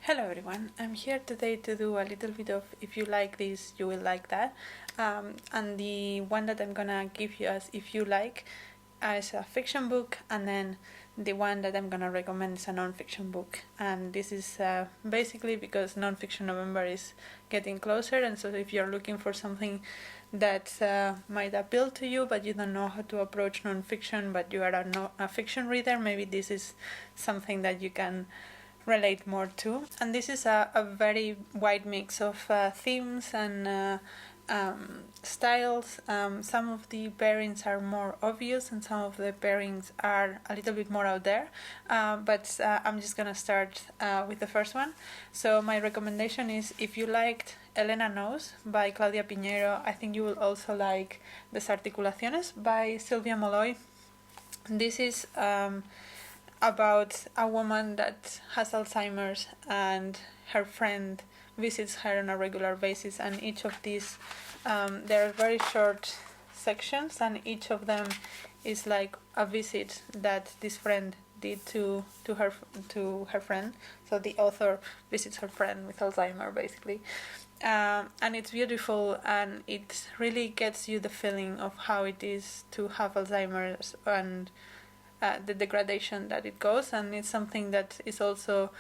Hello everyone, I'm here today to do a little bit of if you like this, you will like that. And the one that I'm gonna give you as if you like is a fiction book, and then the one that I'm gonna recommend is a non-fiction book. And this is basically because non-fiction November is getting closer, and so if you're looking for something that might appeal to you but you don't know how to approach non-fiction but you are a fiction reader, maybe this is something that you can relate more to. And this is a very wide mix of themes and styles. Some of the pairings are more obvious and some of the pairings are a little bit more out there, but I'm just gonna start with the first one. So my recommendation is, if you liked Elena Knows by Claudia Piñeiro, I think you will also like Desarticulaciones by Sylvia Molloy. This is about a woman that has Alzheimer's and her friend visits her on a regular basis, and each of these there are very short sections, and each of them is like a visit that this friend did to her friend. So the author visits her friend with Alzheimer's basically, and it's beautiful, and it really gets you the feeling of how it is to have Alzheimer's and the degradation that it goes, and it's something that is also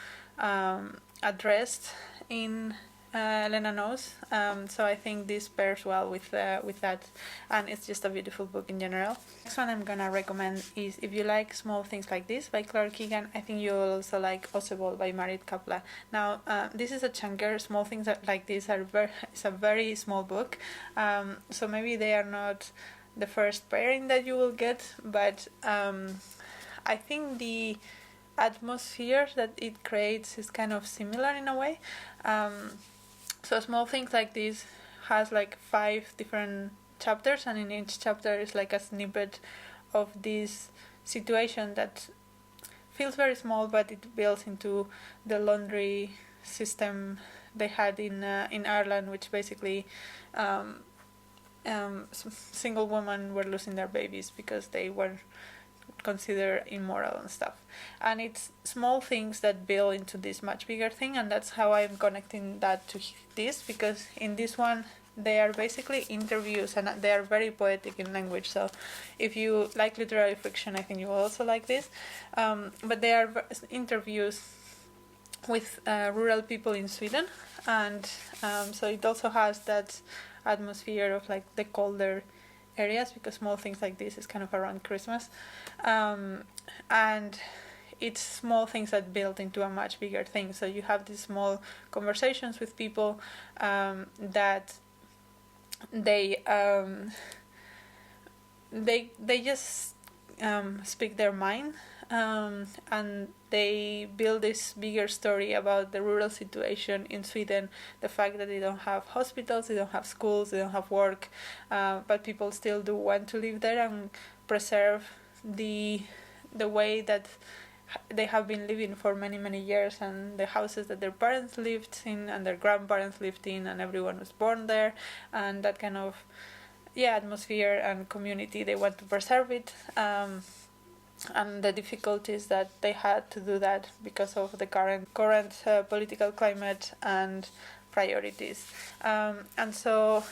addressed in Elena Knows. So I think this pairs well with that, and it's just a beautiful book in general. Next one I'm gonna recommend is, if you like Small Things Like This by Claire Keagan, I think you'll also like Osebol by Marit, Kapla. Now this is a chunker. Small Things Like This it's a very small book, so maybe they are not the first pairing that you will get, but I think the atmosphere that it creates is kind of similar in a way. So Small Things Like This has like 5 different chapters, and in each chapter is like a snippet of this situation that feels very small, but it builds into the laundry system they had in Ireland, which basically single women were losing their babies because they were considered immoral and stuff. And it's small things that build into this much bigger thing, and that's how I'm connecting that to this, because in this one they are basically interviews, and they are very poetic in language. So if you like literary fiction, I think you will also like this. But they are interviews with rural people in Sweden, and so it also has that atmosphere of like the colder areas, because Small Things Like This is kind of around Christmas, and it's small things that build into a much bigger thing. So you have these small conversations with people that they just speak their mind, and they build this bigger story about the rural situation in Sweden, the fact that they don't have hospitals, they don't have schools, they don't have work, but people still do want to live there and preserve the way that they have been living for many years, and the houses that their parents lived in and their grandparents lived in, and everyone was born there, and that kind of atmosphere and community, they want to preserve it, and the difficulties that they had to do that because of the current political climate and priorities, and so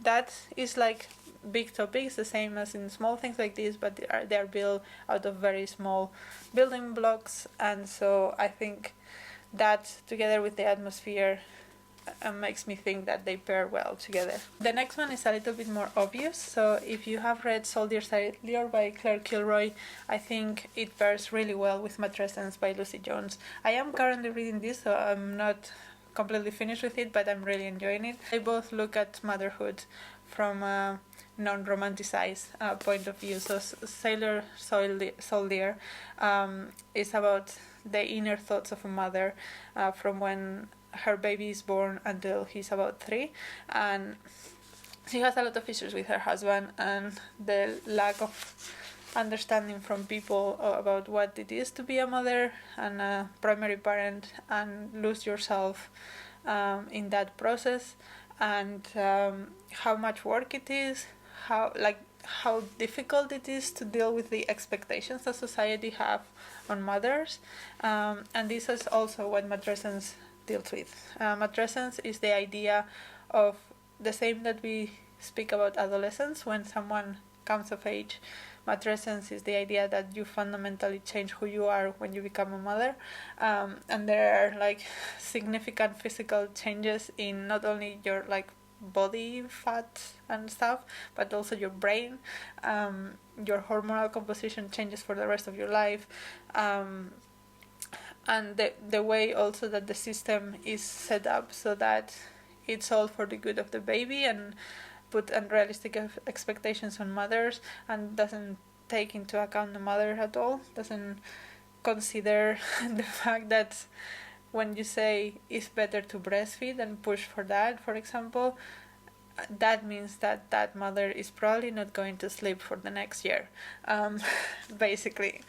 that is like big topics, the same as in Small Things Like This, but they are built out of very small building blocks, and so I think that together with the atmosphere makes me think that they pair well together. The next one is a little bit more obvious. So if you have read Soldier's Failure by Claire Killroy, I think it pairs really well with Matrescence by Lucy Jones. I am currently reading this, so I'm not completely finished with it, but I'm really enjoying it. They both look at motherhood from a non-romanticized point of view. So Sailor Soldier is about the inner thoughts of a mother from when her baby is born until he's about 3, and she has a lot of issues with her husband and the lack of understanding from people about what it is to be a mother and a primary parent, and lose yourself in that process, and how much work it is, how difficult it is to deal with the expectations that society have on mothers, and this is also what Matrescence deals with. Matrescence is the idea of the same that we speak about adolescence when someone comes of age. Matrescence is the idea that you fundamentally change who you are when you become a mother, and there are like significant physical changes in not only your like body fat and stuff, but also your brain. Your hormonal composition changes for the rest of your life, and the way also that the system is set up so that it's all for the good of the baby and put unrealistic expectations on mothers and doesn't take into account the mother at all, doesn't consider the fact that when you say it's better to breastfeed and push for that, for example, that means that that mother is probably not going to sleep for the next year, basically.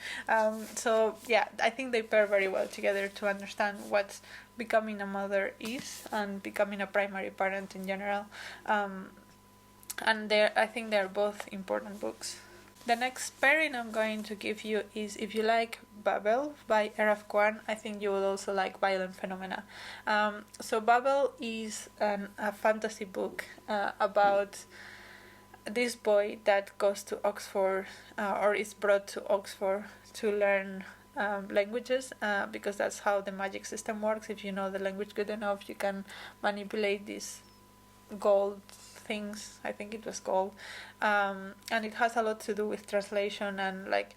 So yeah, I think they pair very well together to understand what becoming a mother is and becoming a primary parent in general. And I think they're both important books. The next pairing I'm going to give you is, if you like Babel by R.F. Kuang, I think you will also like Violent Phenomena. So Babel is a fantasy book about this boy that goes to Oxford, or is brought to Oxford to learn languages, because that's how the magic system works. If you know the language good enough, you can manipulate these gold things, I think it was gold, and it has a lot to do with translation and like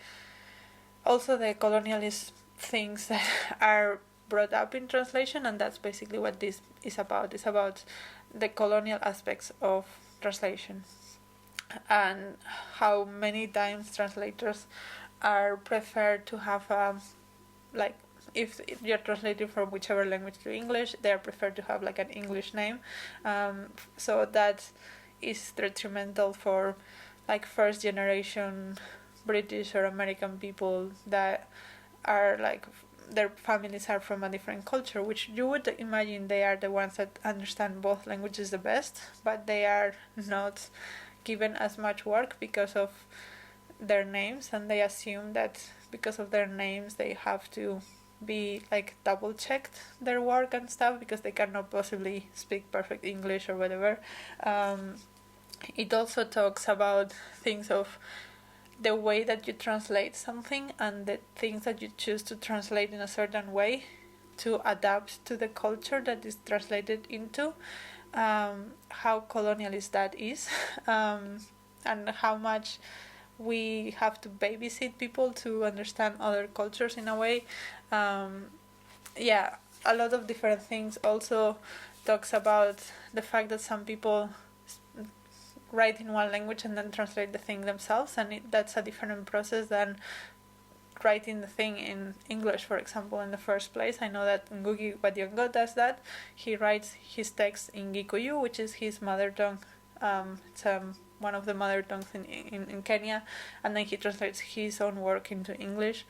also the colonialist things that are brought up in translation, and that's basically what this is about. It's about the colonial aspects of translation and how many times translators are preferred to have like, if you're translating from whichever language to English, they are preferred to have like an English name. So that is detrimental for like first generation British or American people that are like, their families are from a different culture, which you would imagine they are the ones that understand both languages the best, but they are not given as much work because of their names, and they assume that because of their names they have to be like double checked their work and stuff because they cannot possibly speak perfect English or whatever. It also talks about things of the way that you translate something and the things that you choose to translate in a certain way to adapt to the culture that is translated into, how colonialist that is, and how much we have to babysit people to understand other cultures in a way. Yeah, a lot of different things. Also talks about the fact that some people write in one language and then translate the thing themselves, and that's a different process than writing the thing in English, for example, in the first place. I know that Ngugi wa Thiong'o does that. He writes his text in Gikuyu, which is his mother tongue. It's one of the mother tongues in Kenya, and then he translates his own work into English,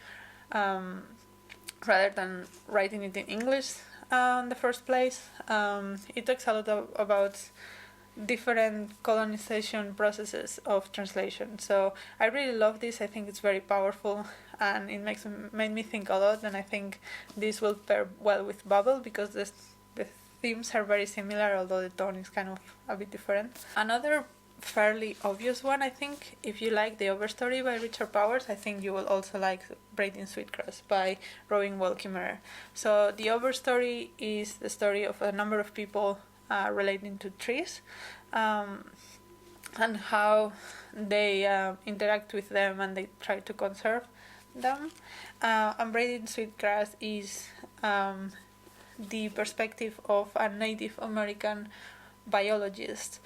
rather than writing it in English in the first place. It talks a lot about different colonization processes of translation. So I really love this. I think it's very powerful, and it made me think a lot, and I think this will pair well with Babel because the themes are very similar, although the tone is kind of a bit different. Another fairly obvious one, I think, if you like The Overstory by Richard Powers, I think you will also like Braiding Sweetgrass by Rowing Wall Kimmerer. So The Overstory is the story of a number of people relating to trees, and how they interact with them and they try to conserve them. And Braiding Sweetgrass is the perspective of a Native American biologist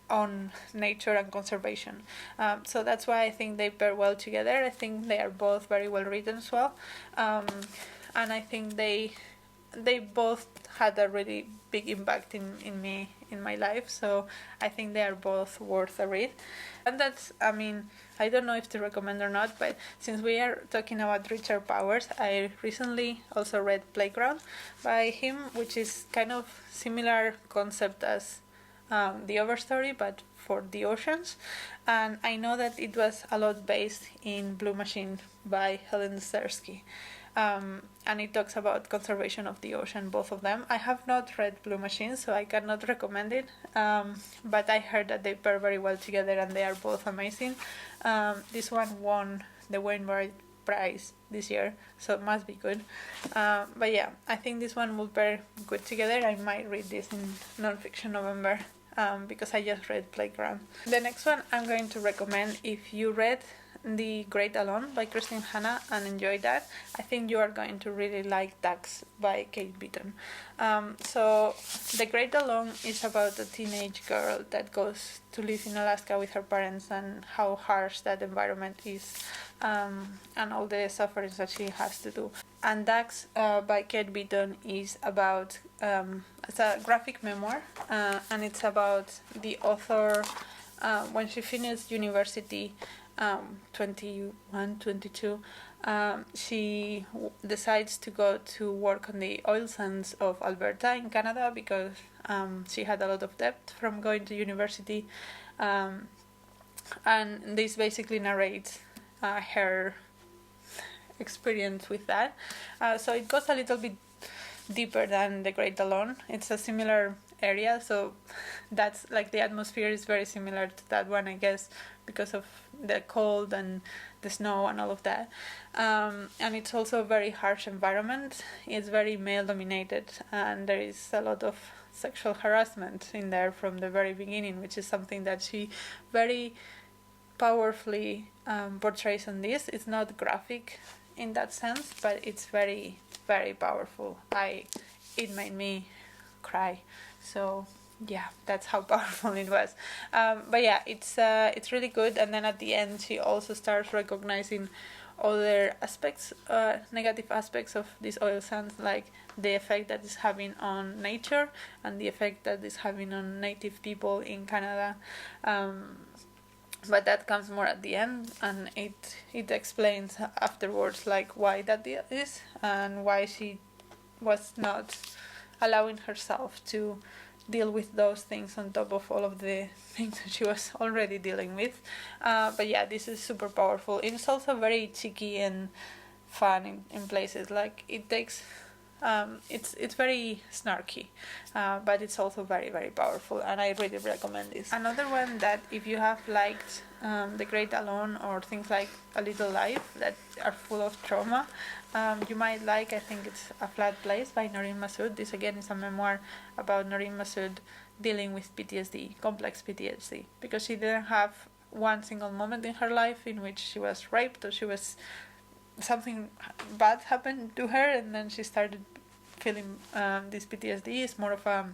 on nature and conservation. So that's why I think they pair well together. I think they are both very well written as well. And I think they both had a really big impact in me, in my life. So I think they are both worth a read. And that's, I mean, I don't know if to recommend or not, but since we are talking about Richard Powers, I recently also read Playground by him, which is kind of similar concept as The Overstory, but for the oceans. And I know that it was a lot based in Blue Machine by Helen Czerski. and it talks about conservation of the ocean, both of them. I have not read Blue Machine, so I cannot recommend it, but I heard that they pair very well together and they are both amazing. This one won the Wainwright Prize this year, so it must be good. But yeah, I think this one will pair good together. I might read this in Nonfiction November, because I just read Playground. The next one I'm going to recommend, if you read The Great Alone by Kristin Hannah and enjoyed that, I think you are going to really like Ducks by Kate Beaton. So The Great Alone is about a teenage girl that goes to live in Alaska with her parents and how harsh that environment is, and all the sufferings that she has to do. And Ducks by Kate Beaton is about, it's a graphic memoir, and it's about the author when she finished university, 21, 22, she decides to go to work on the oil sands of Alberta in Canada because she had a lot of debt from going to university, and this basically narrates her experience with that. So it goes a little bit deeper than The Great Alone. It's a similar area, so that's like the atmosphere is very similar to that one, I guess, because of the cold and the snow and all of that. And it's also a very harsh environment. It's very male dominated, and there is a lot of sexual harassment in there from the very beginning, which is something that she very powerfully portrays on this. It's not graphic in that sense, but it's very, very powerful. It made me cry. So yeah, that's how powerful it was. But yeah, it's really good. And then at the end, she also starts recognizing other aspects, negative aspects of these oil sands, like the effect that it's having on nature and the effect that it's having on native people in Canada. But that comes more at the end, and it explains afterwards like why that is and why she was not allowing herself to deal with those things on top of all of the things that she was already dealing with. But yeah, this is super powerful. It's also very cheeky and fun in places. Like it takes, it's very snarky, but it's also very, very powerful, and I really recommend this. Another one that if you have liked The Great Alone or things like A Little Life that are full of trauma, you might like, I think it's A Flat Place by Noreen Masud. This again is a memoir about Noreen Masud dealing with PTSD, complex PTSD, because she didn't have one single moment in her life in which she was raped or she was something bad happened to her, and then she started feeling this PTSD. It's more of a,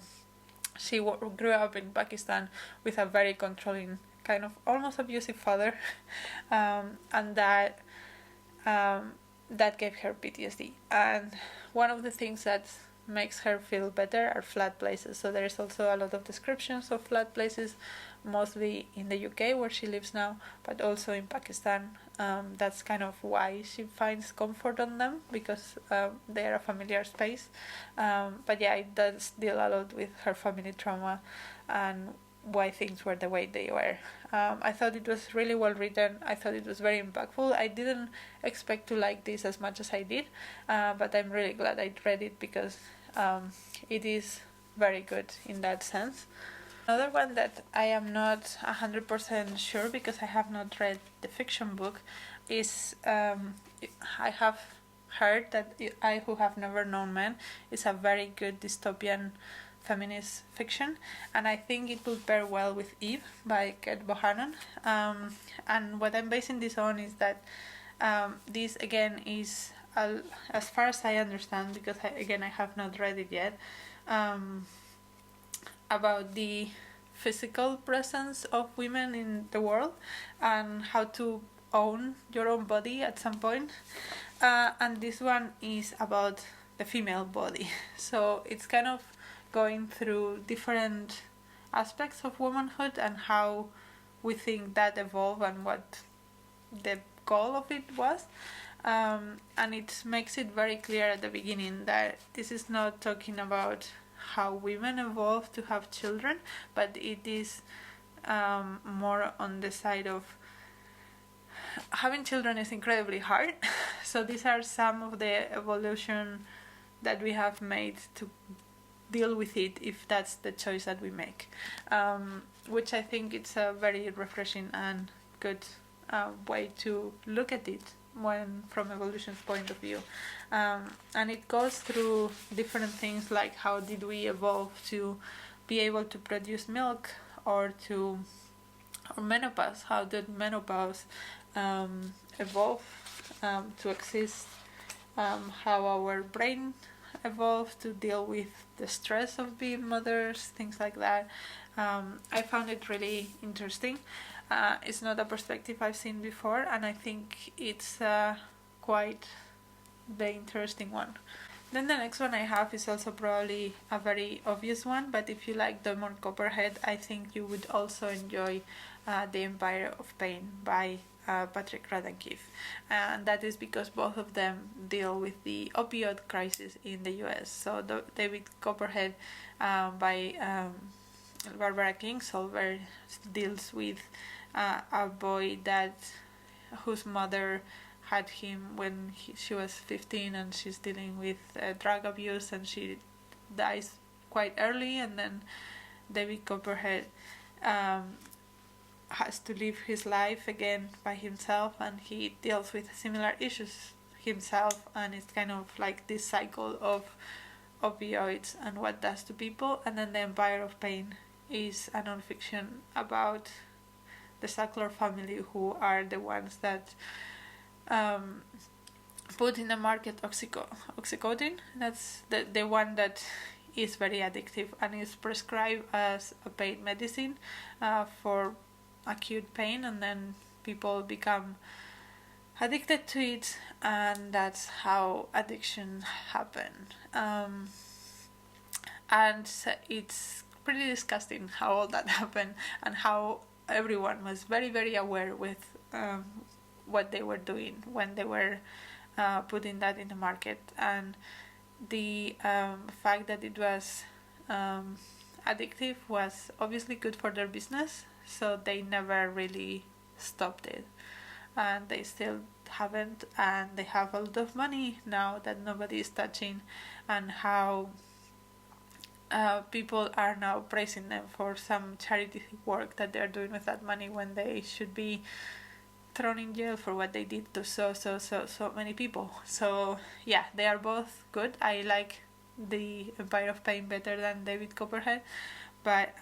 she grew up in Pakistan with a very controlling, kind of almost abusive father, and that gave her PTSD. And one of the things that makes her feel better are flat places. So there is also a lot of descriptions of flat places, mostly in the UK where she lives now, but also in Pakistan. That's kind of why she finds comfort on them, because they are a familiar space. But yeah, it does deal a lot with her family trauma and why things were the way they were. I thought it was really well written. I thought it was very impactful. I didn't expect to like this as much as I did, but I'm really glad I read it because it is very good in that sense. Another one that I am not 100% sure because I have not read the fiction book is I have heard that I Who Have Never Known Men is a very good dystopian feminist fiction, and I think it will pair well with Eve by Cat Bohannon. And what I'm basing this on is that this again is, as far as I understand, because I have not read it yet, about the physical presence of women in the world and how to own your own body at some point. And this one is about the female body, so it's kind of going through different aspects of womanhood and how we think that evolved and what the goal of it was. And it makes it very clear at the beginning that this is not talking about how women evolved to have children, but it is more on the side of having children is incredibly hard. So these are some of the evolution that we have made to deal with it if that's the choice that we make, which I think it's a very refreshing and good way to look at it when from evolution's point of view. And it goes through different things like how did we evolve to be able to produce milk, or menopause, how did menopause evolve to exist, how our brain evolved to deal with the stress of being mothers, things like that. I found it really interesting. It's not a perspective I've seen before, and I think it's quite the interesting one. Then the next one I have is also probably a very obvious one, but if you like Demon Copperhead, I think you would also enjoy The Empire of Pain by Patrick Radden-Keefe. And that is because both of them deal with the opioid crisis in the US. So David Copperhead by Barbara Kingsolver deals with a boy whose mother had him when she was 15, and she's dealing with drug abuse, and she dies quite early, and then David Copperhead has to live his life again by himself, and he deals with similar issues himself, and it's kind of like this cycle of opioids and what does to people. And then The Empire of Pain is a non-fiction about the Sackler family, who are the ones that put in the market oxycodone. That's the one that is very addictive and is prescribed as a pain medicine for acute pain, and then people become addicted to it, and that's how addiction happened. And it's pretty disgusting how all that happened, and how everyone was very, very aware with what they were doing when they were putting that in the market, and the fact that it was addictive was obviously good for their business, so they never really stopped it, and they still haven't, and they have a lot of money now that nobody is touching, and how people are now praising them for some charity work that they're doing with that money, when they should be thrown in jail for what they did to so many people. So yeah, they are both good. I like The Empire of Pain better than David Copperhead, but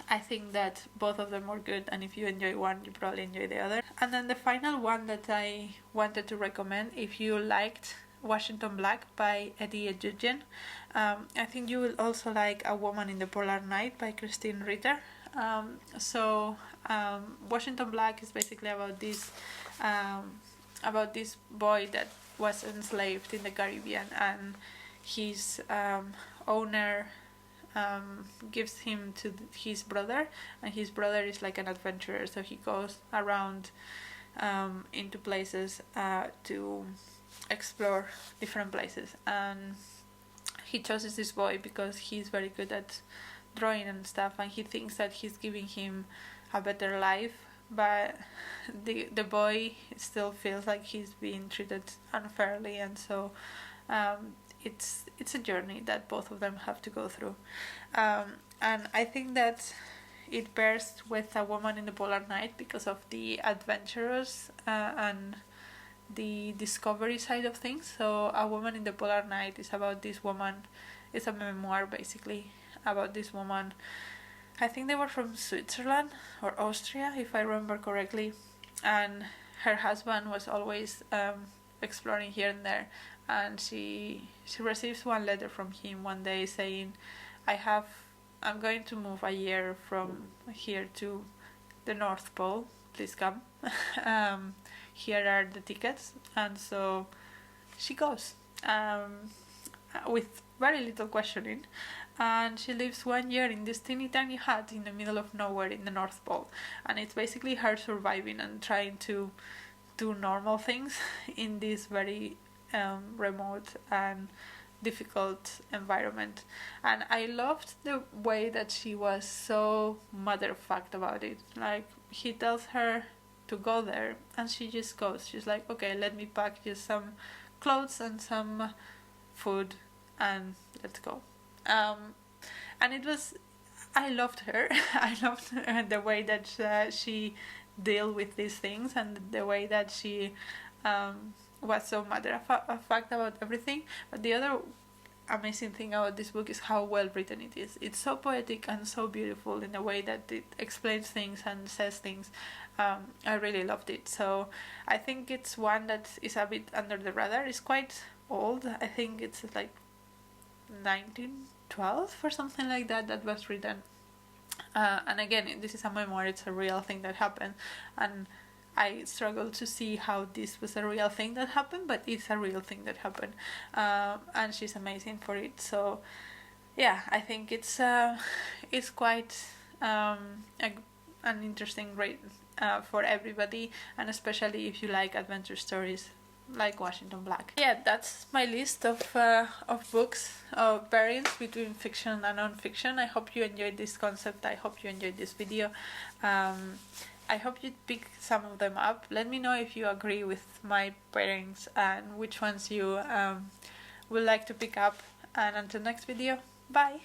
I think that both of them are good, and if you enjoy one, you probably enjoy the other. And then the final one that I wanted to recommend, if you liked Washington Black by Eli Edugyan, I think you will also like A Woman in the Polar Night by Christians Ritter. Washington Black is basically about this boy that was enslaved in the Caribbean, and his owner gives him to his brother, and his brother is like an adventurer, so he goes around into places to explore different places, and he chooses this boy because he's very good at drawing and stuff, and he thinks that he's giving him a better life, but the boy still feels like he's being treated unfairly, and so it's a journey that both of them have to go through, and I think that it pairs with A Woman in the Polar Night because of the adventurous and the discovery side of things. So A Woman in the Polar Night is about this woman. It's a memoir basically about this woman. I think they were from Switzerland or Austria, if I remember correctly, and her husband was always exploring here and there, and she receives one letter from him one day saying, I'm going to move a year from here to the North Pole, please come. Here are the tickets. And so she goes with very little questioning, and she lives 1 year in this teeny tiny hut in the middle of nowhere in the North Pole, and it's basically her surviving and trying to do normal things in this very remote and difficult environment. And I loved the way that she was so matter-of-fact about it. Like, he tells her to go there, and she just goes. She's like, okay, let me pack just some clothes and some food and let's go. And it was, I loved her. I loved the way that she dealt with these things, and the way that she was so matter of fact about everything. But the other amazing thing about this book is how well written it is. It's so poetic and so beautiful in the way that it explains things and says things. I really loved it. So I think it's one that is a bit under the radar. It's quite old. I think it's like 1912 or something like that was written. And again, this is a memoir. It's a real thing that happened, and I struggle to see how this was a real thing that happened, but it's a real thing that happened, and she's amazing for it. So yeah, I think it's quite an interesting read for everybody, and especially if you like adventure stories like Washington Black. Yeah, that's my list of books, of pairings between fiction and non-fiction. I hope you enjoyed this concept. I hope you enjoyed this video. I hope you pick some of them up. Let me know if you agree with my pairings and which ones you would like to pick up. And until next video, bye!